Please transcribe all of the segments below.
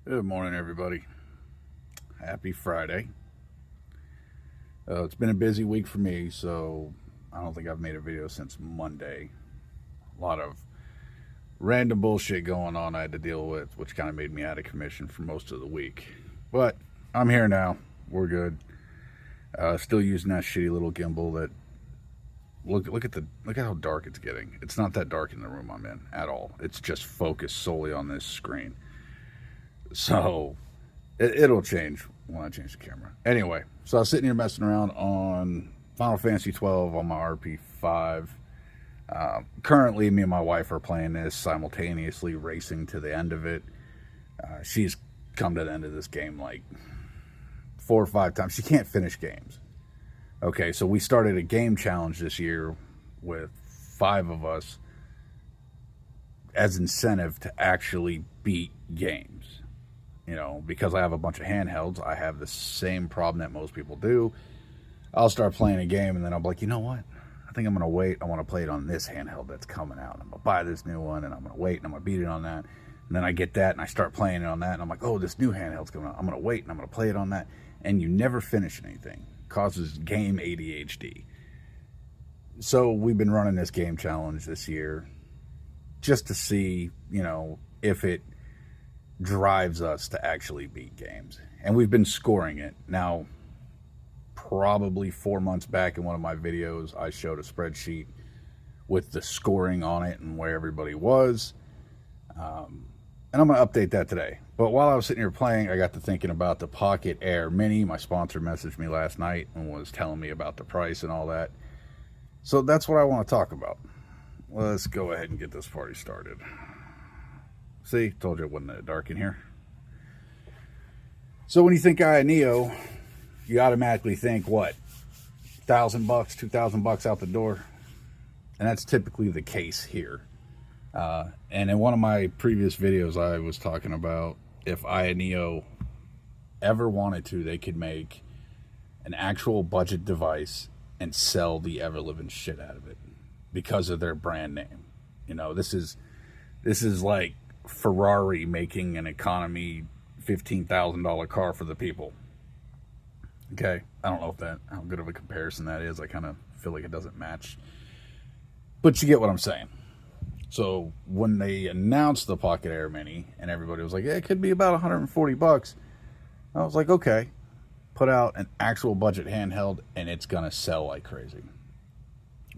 Good morning, everybody. Happy Friday. It's been a busy week for me, so I don't think I've made a video since Monday. A lot of random bullshit going on I had to deal with, which kind of made me out of commission for most of the week. But I'm here now. We're good. Still using that shitty little gimbal that look at how dark it's getting. It's not that dark in the room I'm in at all. It's just focused solely on this screen. So it'll change when I change the camera. Anyway, so I was sitting here messing around on Final Fantasy 12 on my RP5. Currently, me and my wife are playing this simultaneously, racing to the end of it. She's come to the end of this game like 4 or 5 times. She can't finish games. Okay, so we started a game challenge this year with 5 of us as incentive to actually beat games. You know, because I have a bunch of handhelds, I have the same problem that most people do. I'll start playing a game and then I'll be like, you know what? I think I'm going to wait. I want to play it on this handheld that's coming out. I'm going to buy this new one and I'm going to wait and I'm going to beat it on that. And then I get that and I start playing it on that and I'm like, oh, this new handheld's coming out. I'm going to wait and I'm going to play it on that. And you never finish anything. It causes game ADHD. So we've been running this game challenge this year just to see, you know, if it drives us to actually beat games. And we've been scoring it. Now, probably 4 months back in one of my videos, I showed a spreadsheet with the scoring on it and where everybody was. And I'm going to update that today. But while I was sitting here playing, I got to thinking about the Pocket Air Mini. My sponsor messaged me last night and was telling me about the price and all that. So that's what I want to talk about. Let's go ahead and get this party started. See, told you it wasn't that dark in here. So when you think Ayaneo, you automatically think what? $1,000, $2,000 out the door, and that's typically the case here. And in one of my previous videos, I was talking about if Ayaneo ever wanted to, they could make an actual budget device and sell the ever-living shit out of it because of their brand name. You know, this is like Ferrari making an economy $15,000 car for the people. Okay, I don't know if that how good of a comparison that is. I kind of feel like it doesn't match, but you get what I'm saying. So when they announced the Pocket Air Mini and everybody was like, yeah, it could be about $140, I was like, okay, put out an actual budget handheld and it's gonna sell like crazy.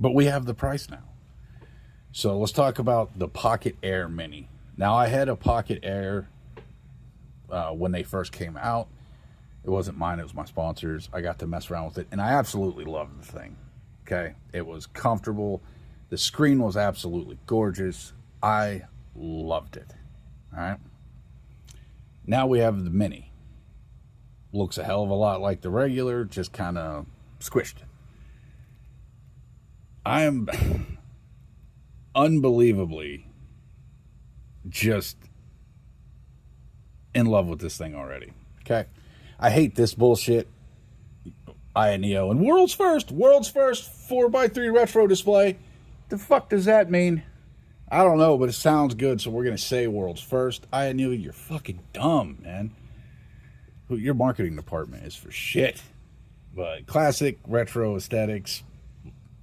But we have the price now. So let's talk about the Pocket Air Mini. Now, I had a Pocket Air when they first came out. It wasn't mine, it was my sponsor's. I got to mess around with it, and I absolutely loved the thing. Okay? It was comfortable. The screen was absolutely gorgeous. I loved it. All right? Now we have the Mini. Looks a hell of a lot like the regular, just kind of squished. I am unbelievably just in love with this thing already. Okay, I hate this bullshit. Ayaneo and world's first 4x3 retro display. The fuck does that mean? I don't know, but it sounds good, so we're gonna say world's first. Ayaneo, you're fucking dumb, man. Your marketing department is for shit. But classic retro aesthetics.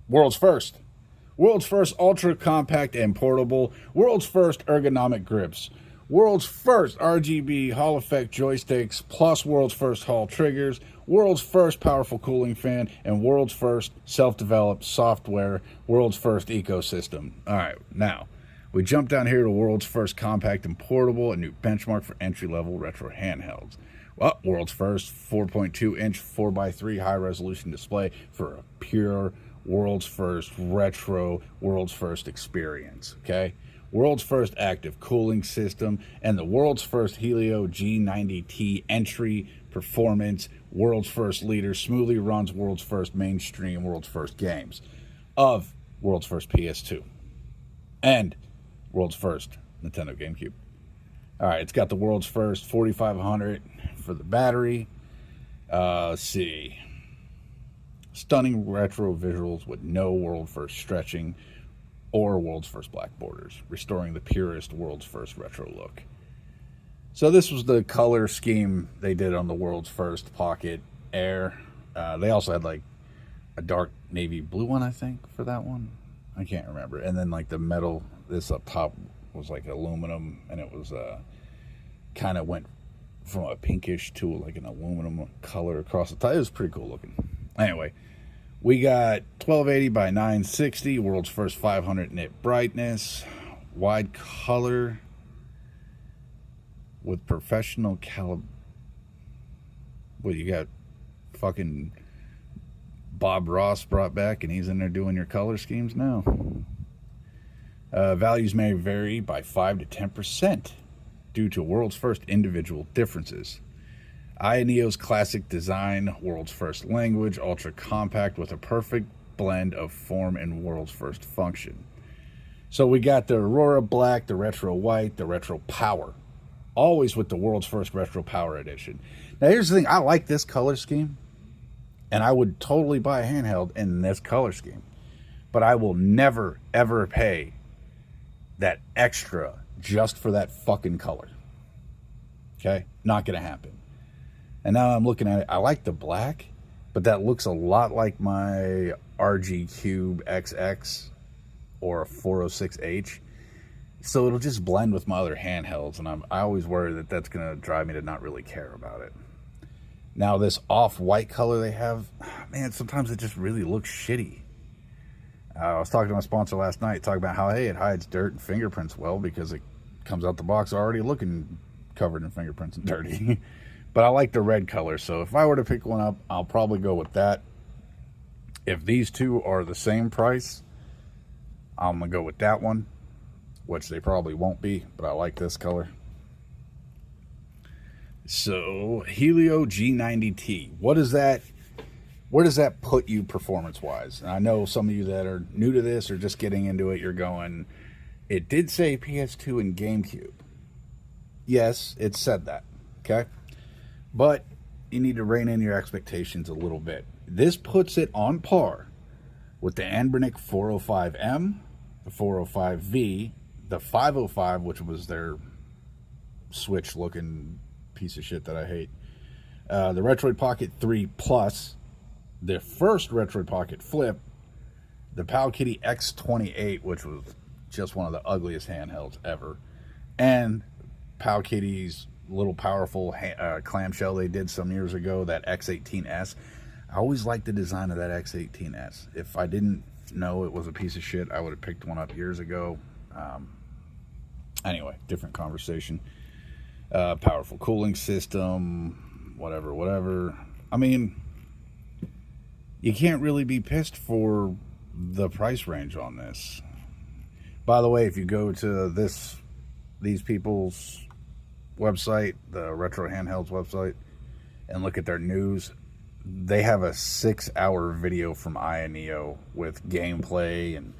World's first. World's first ultra compact and portable. World's first ergonomic grips. World's first RGB Hall effect joysticks, plus world's first Hall triggers. World's first powerful cooling fan, and world's first self-developed software. World's first ecosystem. All right, now we jump down here to world's first compact and portable, a new benchmark for entry-level retro handhelds. Well, world's first 4.2-inch 4x3 high-resolution display for a pure world's first retro, world's first experience, okay? World's first active cooling system, and the world's first Helio G90T entry performance, world's first leader, smoothly runs world's first mainstream, world's first games of world's first PS2 and world's first Nintendo GameCube. All right, it's got the world's first 4500 for the battery. Let's see. Stunning retro visuals with no world first stretching or world's first black borders, restoring the purest world's first retro look. So this was the color scheme they did on the world's first Pocket Air. They also had like a dark navy blue one, I think, for that one. I can't remember. And then like the metal, this up top was like aluminum, and it was kind of went from a pinkish to like an aluminum color across the top. It was pretty cool looking. Anyway, we got 1280 by 960, world's first 500 nit brightness, wide color with professional caliber. What, you got fucking Bob Ross brought back and he's in there doing your color schemes now? Values may vary by 5 to 10% due to world's first individual differences. Ayaneo's classic design, world's first language, ultra compact with a perfect blend of form and world's first function. So we got the Aurora Black, the Retro White, the Retro Power. Always with the world's first Retro Power edition. Now here's the thing, I like this color scheme, and I would totally buy a handheld in this color scheme. But I will never, ever pay that extra just for that fucking color. Okay? Not going to happen. And now I'm looking at it. I like the black, but that looks a lot like my RG Cube XX or a 406H. So it'll just blend with my other handhelds, and I always worry that that's going to drive me to not really care about it. Now this off-white color they have, man, sometimes it just really looks shitty. I was talking to my sponsor last night, talking about how, hey, it hides dirt and fingerprints well because it comes out the box already looking covered in fingerprints and dirty. But I like the red color, so if I were to pick one up, I'll probably go with that. If these two are the same price, I'm going to go with that one, which they probably won't be, but I like this color. So, Helio G90T. What is that? Where does that put you performance-wise? And I know some of you that are new to this or just getting into it, you're going, it did say PS2 and GameCube. Yes, it said that, okay? But you need to rein in your expectations a little bit. This puts it on par with the Anbernic 405M, the 405V, the 505, which was their Switch-looking piece of shit that I hate, the Retroid Pocket 3 Plus, the first Retroid Pocket Flip, the Powkitty X28, which was just one of the ugliest handhelds ever, and Powkitty's little powerful clamshell they did some years ago, that X18S. I always liked the design of that X18S. If I didn't know it was a piece of shit, I would have picked one up years ago. Anyway, different conversation. Powerful cooling system, whatever. I mean, you can't really be pissed for the price range on this. By the way, if you go to these people's website, the Retro Handhelds website, and look at their news, they have a 6-hour video from Ayaneo with gameplay and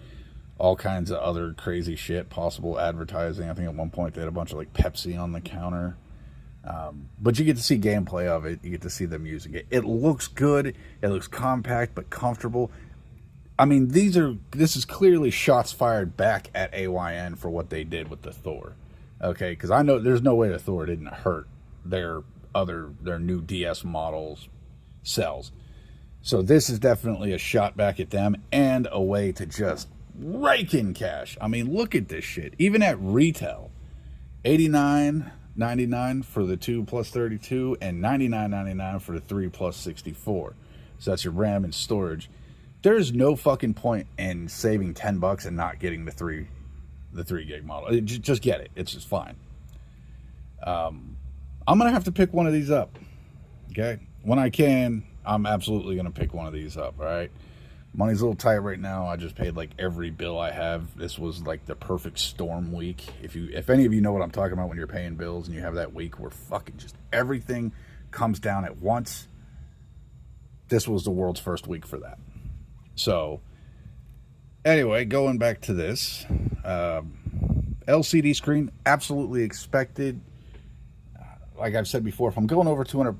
all kinds of other crazy shit, possible advertising. I think at one point they had a bunch of like Pepsi on the counter. But you get to see gameplay of it. You get to see them using it. It looks good. It looks compact but comfortable. I mean, this is clearly shots fired back at AYN for what they did with the Thor. Okay, because I know there's no way the Thor didn't hurt their new DS models sells. So this is definitely a shot back at them and a way to just rake in cash. I mean, look at this shit. Even at retail, $89.99 for the 2 plus 32 and $99.99 for the 3 plus 64. So that's your RAM and storage. There's no fucking point in saving $10 and not getting the 3 gig model. Just get it. It's just fine. I'm going to have to pick one of these up. Okay? When I can, I'm absolutely going to pick one of these up, all right? Money's a little tight right now. I just paid like every bill I have. This was like the perfect storm week. If any of you know what I'm talking about when you're paying bills and you have that week where fucking just everything comes down at once, this was the world's first week for that. So, anyway, going back to this, LCD screen, absolutely expected. Like I've said before, if I'm going over $200,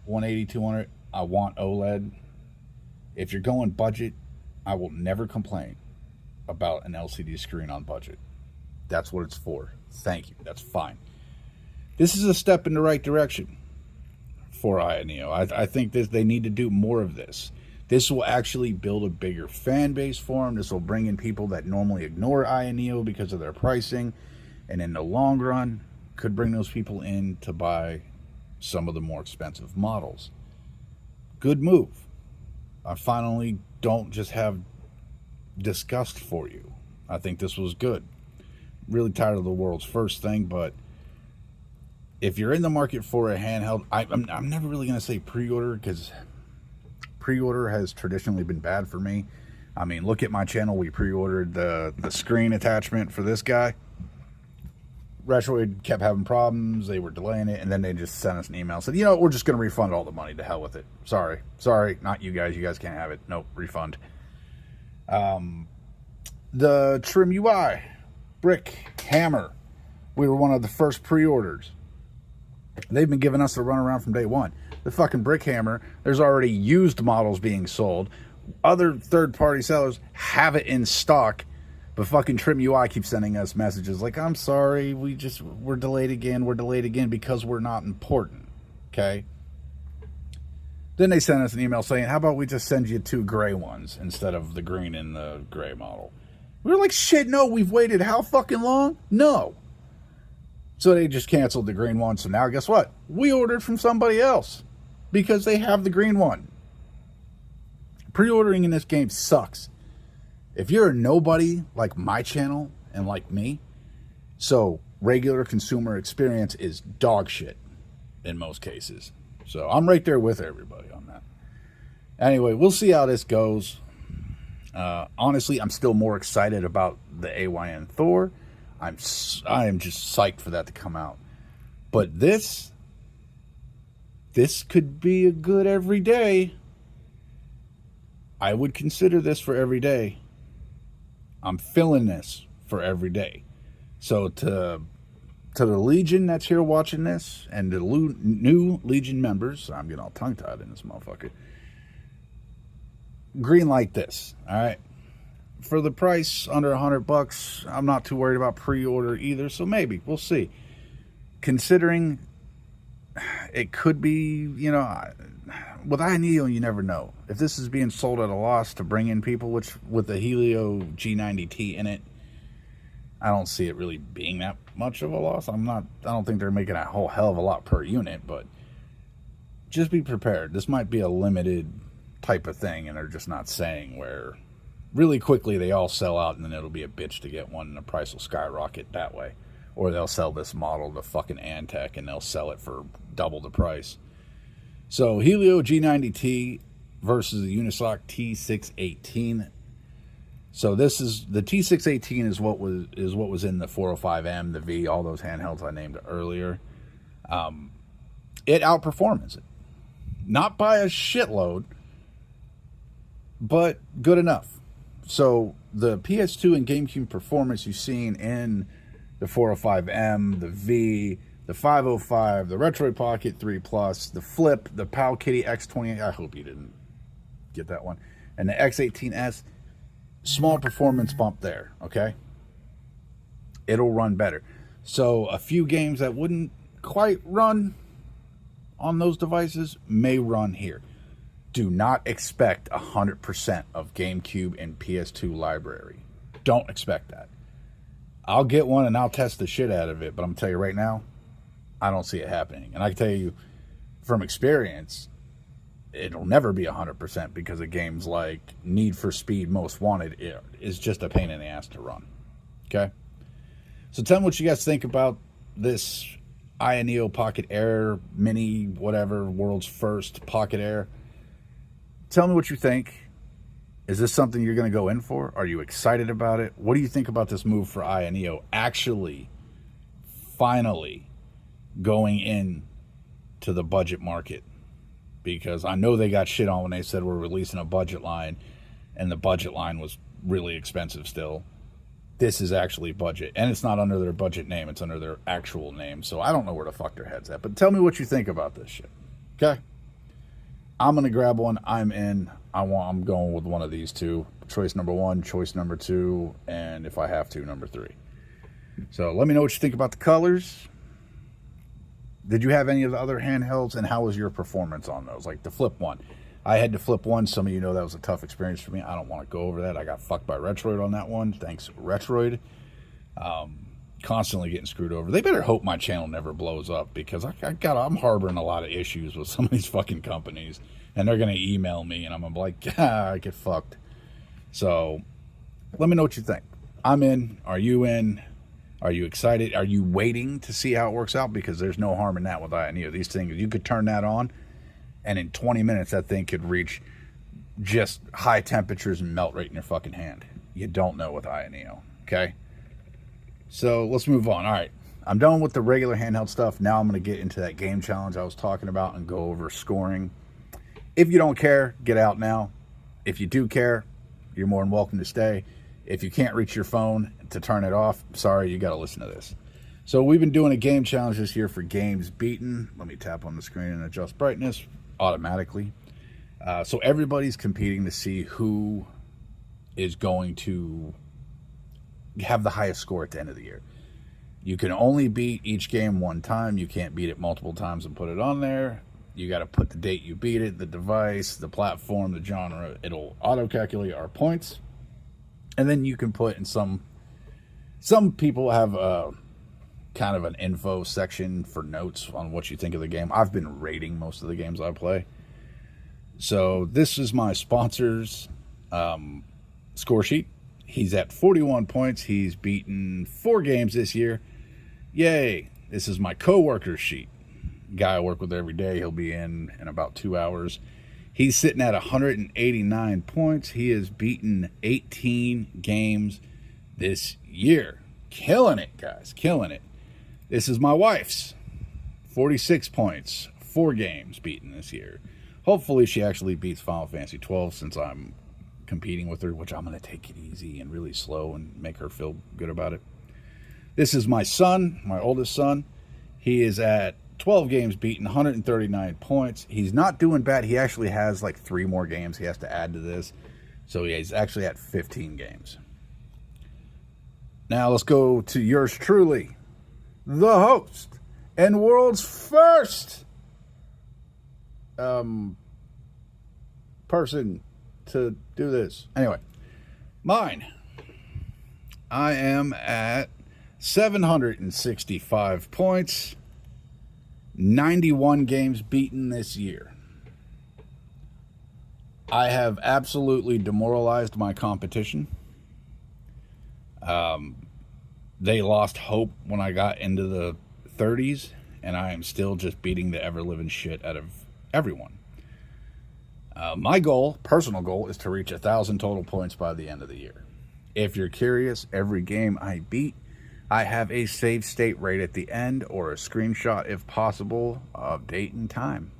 180, 200, I want OLED. If you're going budget, I will never complain about an LCD screen on budget. That's what it's for. Thank you. That's fine. This is a step in the right direction for Ayaneo. I think that they need to do more of this. This will actually build a bigger fan base for them. This will bring in people that normally ignore Ayaneo because of their pricing. And in the long run, could bring those people in to buy some of the more expensive models. Good move. I finally don't just have disgust for you. I think this was good. Really tired of the world's first thing, but if you're in the market for a handheld, I'm never really going to say pre-order, because pre-order has traditionally been bad for me. I mean, look at my channel. We pre-ordered the screen attachment for this guy. Retroid kept having problems. They were delaying it, and then they just sent us an email. Said, you know, we're just going to refund all the money. To hell with it. Sorry, not you guys. You guys can't have it. Nope, refund. The Trim UI brick hammer. We were one of the first pre-orders. They've been giving us a runaround from day one. The fucking brick hammer, there's already used models being sold. Other third-party sellers have it in stock, but fucking Trim UI keeps sending us messages like, I'm sorry, we're delayed again because we're not important, okay? Then they sent us an email saying, how about we just send you 2 gray ones instead of the green and the gray model? We were like, shit, no, we've waited how fucking long? No. So they just canceled the green one. So now guess what? We ordered from somebody else because they have the green one. Pre-ordering in this game sucks. If you're a nobody like my channel and like me, so regular consumer experience is dog shit in most cases. So I'm right there with everybody on that. Anyway, we'll see how this goes. Honestly, I'm still more excited about the AYN Thor. I am just psyched for that to come out. But this could be a good everyday. I would consider this for every day. I'm feeling this for every day. So to the Legion that's here watching this, and the new Legion members, I'm getting all tongue-tied in this motherfucker. Green light this, all right? For the price under $100, I'm not too worried about pre-order either, so maybe, we'll see. Considering it could be, you know, with Ayaneo, you never know. If this is being sold at a loss to bring in people, which with the Helio G90T in it, I don't see it really being that much of a loss. I don't think they're making a whole hell of a lot per unit, but just be prepared. This might be a limited type of thing, and they're just not saying where really quickly they all sell out, and then it'll be a bitch to get one, and the price will skyrocket that way. Or they'll sell this model to fucking Antec, and they'll sell it for double the price. So Helio G90T versus the Unisoc T618. So this is the T618 is what was in the 405M, the V, all those handhelds I named earlier. It outperforms it, not by a shitload, but good enough. So the PS2 and GameCube performance you've seen in the 405M, the V, the 505, the Retroid Pocket 3 Plus, the Flip, the Pal Kitty X28. I hope you didn't get that one. And the X18S. Small performance bump there, okay? It'll run better. So a few games that wouldn't quite run on those devices may run here. Do not expect 100% of GameCube and PS2 library. Don't expect that. I'll get one and I'll test the shit out of it, but I'm going to tell you right now, I don't see it happening. And I can tell you from experience, it'll never be 100% because of games like Need for Speed Most Wanted is just a pain in the ass to run. Okay? So tell me what you guys think about this Ayaneo Pocket Air Mini, whatever, world's first Pocket Air. Tell me what you think. Is this something you're going to go in for? Are you excited about it? What do you think about this move for Ayaneo actually, finally, going in to the budget market? Because I know they got shit on when they said we're releasing a budget line, and the budget line was really expensive still. This is actually budget, and it's not under their budget name. It's under their actual name, so I don't know where the fuck their head's at. But tell me what you think about this shit, okay? I'm going to grab one. I'm in. I'm going with one of these two. Choice number 1, choice number 2, and if I have to, number 3. So let me know what you think about the colors. Did you have any of the other handhelds, and how was your performance on those? Like the Flip 1. I had to Flip 1. Some of you know that was a tough experience for me. I don't want to go over that. I got fucked by Retroid on that one. Thanks, Retroid. Constantly getting screwed over. They better hope my channel never blows up, because I'm harboring a lot of issues with some of these fucking companies, and they're going to email me, and I'm going to be like, I get fucked. So let me know what you think. I'm in. Are you in? Are you excited? Are you waiting to see how it works out? Because there's no harm in that with any of these things. You could turn that on, and in 20 minutes, that thing could reach just high temperatures and melt right in your fucking hand. You don't know with Ayaneo, okay? So let's move on. All right, I'm done with the regular handheld stuff. Now I'm going to get into that game challenge I was talking about and go over scoring. If you don't care, get out now. If you do care, you're more than welcome to stay. If you can't reach your phone to turn it off, sorry, you got to listen to this. So we've been doing a game challenge this year for games beaten. Let me tap on the screen and adjust brightness automatically. So everybody's competing to see who is going to have the highest score at the end of the year. You can only beat each game one time. You can't beat it multiple times and put it on there. You got to put the date you beat it, the device, the platform, the genre. It'll auto-calculate our points. And then you can put in some people have a kind of an info section for notes on what you think of the game. I've been rating most of the games I play. So this is my sponsor's score sheet. He's at 41 points. He's beaten 4 games this year. Yay. This is my coworker's sheet. Guy I work with every day. He'll be in about 2 hours. He's sitting at 189 points. He has beaten 18 games this year. Killing it, guys. Killing it. This is my wife's. 46 points. 4 games beaten this year. Hopefully she actually beats Final Fantasy 12 since I'm competing with her, which I'm going to take it easy and really slow and make her feel good about it. This is my son, my oldest son. He is at 12 games beaten, 139 points. He's not doing bad. He actually has like 3 more games he has to add to this. So he's actually at 15 games. Now let's go to yours truly, the host and world's first person to do this. Anyway, mine. I am at 765 points, 91 games beaten this year. I have absolutely demoralized my competition. They lost hope when I got into the 30s, and I am still just beating the ever-living shit out of everyone. My goal, personal goal, is to reach 1,000 total points by the end of the year. If you're curious, every game I beat, I have a save state right at the end, or a screenshot, if possible, of date and time.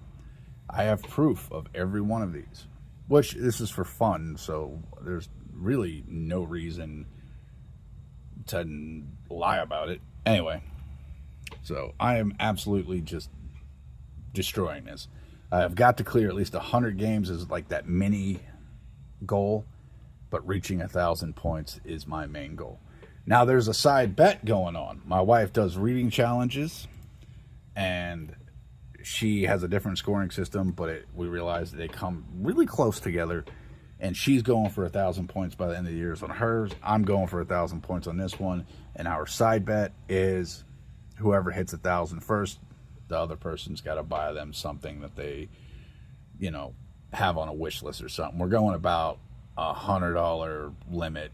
I have proof of every one of these, which this is for fun, so there's really no reason to lie about it. Anyway, so I am absolutely just destroying this. I've got to clear at least 100 games is like that mini goal, but reaching 1,000 points is my main goal. Now there's a side bet going on. My wife does reading challenges, and she has a different scoring system, but we realize that they come really close together, and she's going for 1,000 points by the end of the year on hers. I'm going for 1,000 points on this one, and our side bet is whoever hits 1,000 first, the other person's got to buy them something that they, have on a wish list or something. We're going about $100 limit.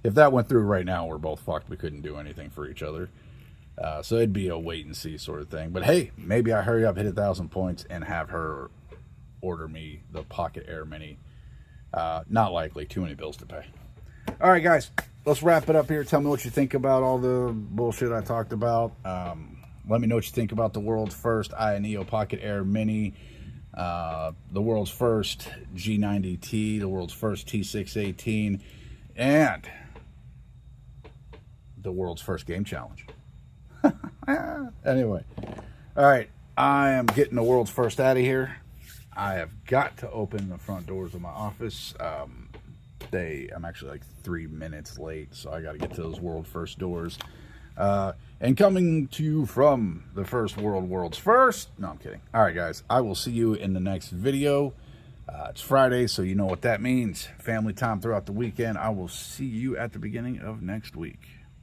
If that went through right now, we're both fucked. We couldn't do anything for each other. So it'd be a wait and see sort of thing. But hey, maybe I hurry up, hit 1,000 points, and have her order me the Pocket Air Mini. Not likely. Too many bills to pay. All right, guys. Let's wrap it up here. Tell me what you think about all the bullshit I talked about. Let me know what you think about the world's first Ayaneo Pocket Air Mini, the world's first G90T, the world's first T618, and the world's first game challenge. Anyway, all right, I am getting the world's first out of here. I have got to open the front doors of my office. I'm actually like 3 minutes late, so I got to get to those world first doors. And coming to you from the first world's first. No, I'm kidding. All right, guys. I will see you in the next video. It's Friday, so you know what that means. Family time throughout the weekend. I will see you at the beginning of next week.